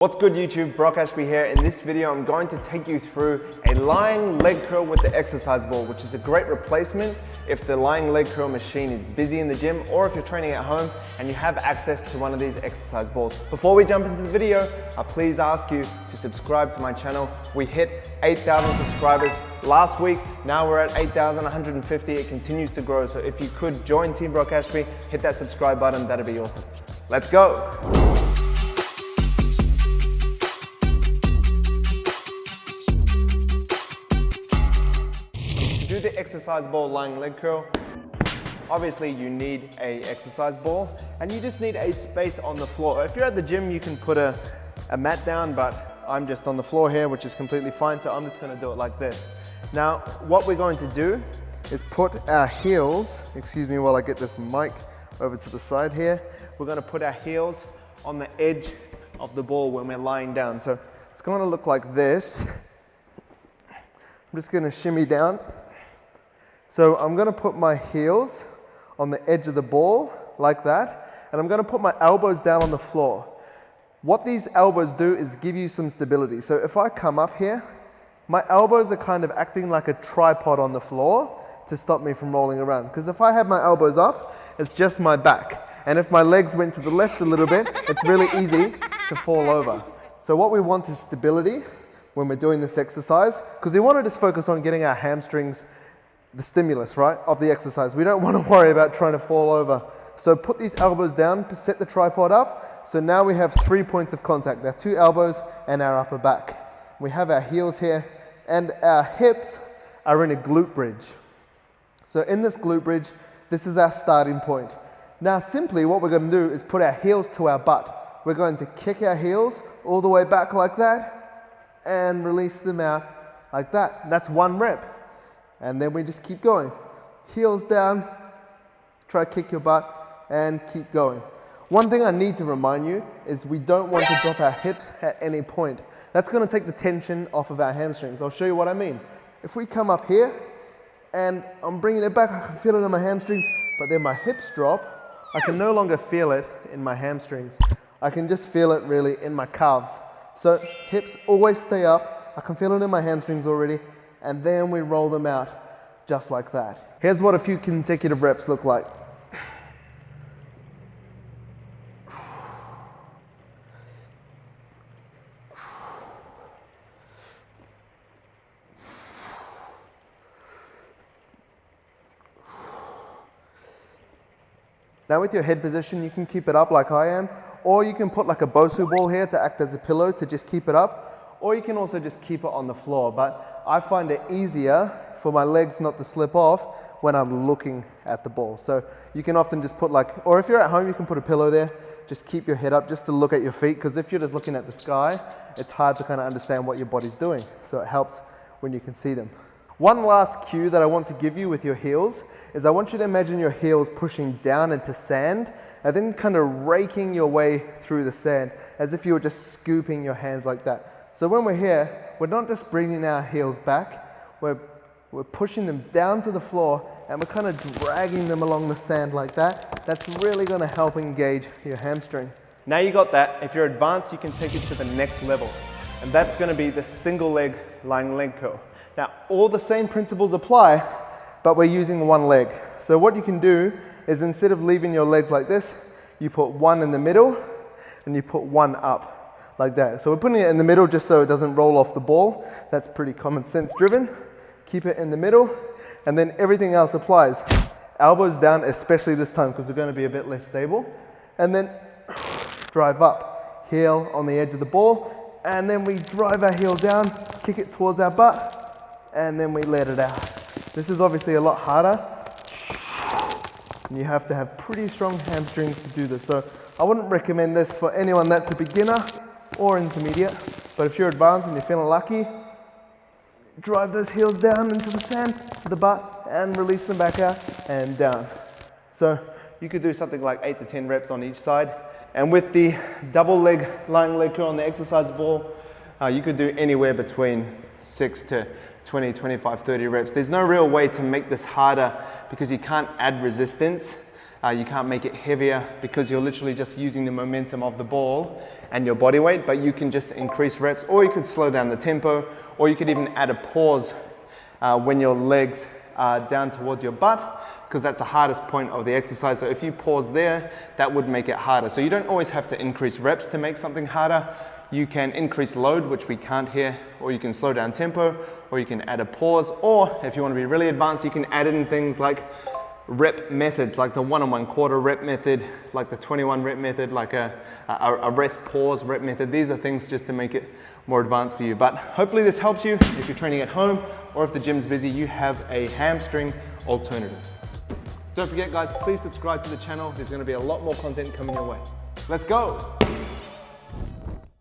What's good YouTube, Brock Ashby here. In this video I'm going to take you through a lying leg curl with the exercise ball, which is a great replacement if the lying leg curl machine is busy in the gym or if you're training at home and you have access to one of these exercise balls. Before we jump into the video, I please ask you to subscribe to my channel. We hit 8,000 subscribers last week, now we're at 8,150. It continues to grow, so if you could join Team Brock Ashby, hit that subscribe button, that'd be awesome. Let's go! Do the exercise ball lying leg curl. Obviously you need a exercise ball and you just need a space on the floor. If you're at the gym you can put a mat down, but I'm just on the floor here, which is completely fine, so I'm just going to do it like this. Now what we're going to do is put our heels, excuse me while I get this mic over to the side here, we're going to put our heels on the edge of the ball when we're lying down. So it's going to look like this. I'm just going to shimmy down. So I'm going to put my heels on the edge of the ball like that, and I'm going to put my elbows down on the floor. What these elbows do is give you some stability. So if I come up here, my elbows are kind of acting like a tripod on the floor to stop me from rolling around. Because if I have my elbows up, it's just my back. And if my legs went to the left a little bit, it's really easy to fall over. So what we want is stability when we're doing this exercise, because we want to just focus on getting our hamstrings the stimulus, right, of the exercise. We don't want to worry about trying to fall over. So put these elbows down, set the tripod up. So now we have 3 points of contact, our 2 elbows and our upper back. We have our heels here and our hips are in a glute bridge. So in this glute bridge, this is our starting point. Now simply what we're going to do is put our heels to our butt. We're going to kick our heels all the way back like that and release them out like that. That's 1 rep. And then we just keep going. Heels down, try to kick your butt, and keep going. One thing I need to remind you is we don't want to drop our hips at any point. That's going to take the tension off of our hamstrings. I'll show you what I mean. If we come up here, and I'm bringing it back, I can feel it in my hamstrings, but then my hips drop, I can no longer feel it in my hamstrings. I can just feel it really in my calves. So hips always stay up, I can feel it in my hamstrings already, and then we roll them out just like that. Here's what a few consecutive reps look like. Now with your head position, you can keep it up like I am, or you can put like a Bosu ball here to act as a pillow to just keep it up, or you can also just keep it on the floor. But I find it easier for my legs not to slip off when I'm looking at the ball. So you can often just put like, or if you're at home, you can put a pillow there, just keep your head up just to look at your feet, because if you're just looking at the sky, it's hard to kind of understand what your body's doing. So it helps when you can see them. One last cue that I want to give you with your heels is I want you to imagine your heels pushing down into sand and then kind of raking your way through the sand as if you were just scooping your hands like that. So when we're here, we're not just bringing our heels back, we're pushing them down to the floor and we're kind of dragging them along the sand like that. That's really going to help engage your hamstring. Now you got that, if you're advanced, you can take it to the next level. And that's going to be the single leg lying leg curl. Now all the same principles apply, but we're using one leg. So what you can do is instead of leaving your legs like this, you put one in the middle and you put one up. Like that. So we're putting it in the middle just so it doesn't roll off the ball. That's pretty common sense driven. Keep it in the middle and then everything else applies. Elbows down, especially this time because we're going to be a bit less stable. And then drive up. Heel on the edge of the ball and then we drive our heel down, kick it towards our butt and then we let it out. This is obviously a lot harder. And you have to have pretty strong hamstrings to do this. So I wouldn't recommend this for anyone that's a beginner or intermediate, but if you're advanced and you're feeling lucky, drive those heels down into the sand, to the butt, and release them back out and down. So you could do something like 8 to 10 reps on each side. And with the double leg lying leg curl on the exercise ball, you could do anywhere between 6 to 20, 25, 30 reps. There's no real way to make this harder because you can't add resistance You can't make it heavier because you're literally just using the momentum of the ball and your body weight, but you can just increase reps, or you could slow down the tempo, or you could even add a pause when your legs are down towards your butt, because that's the hardest point of the exercise. So if you pause there, that would make it harder. So you don't always have to increase reps to make something harder. You can increase load, which we can't here, or you can slow down tempo, or you can add a pause, or if you want to be really advanced, you can add in things like rep methods, like the 1 1/4 rep method, like the 21 rep method, like a rest pause rep method. These are things just to make it more advanced for you. But hopefully this helps you if you're training at home, or if the gym's busy, you have a hamstring alternative. Don't forget guys, please subscribe to the channel. There's going to be a lot more content coming your way. Let's go!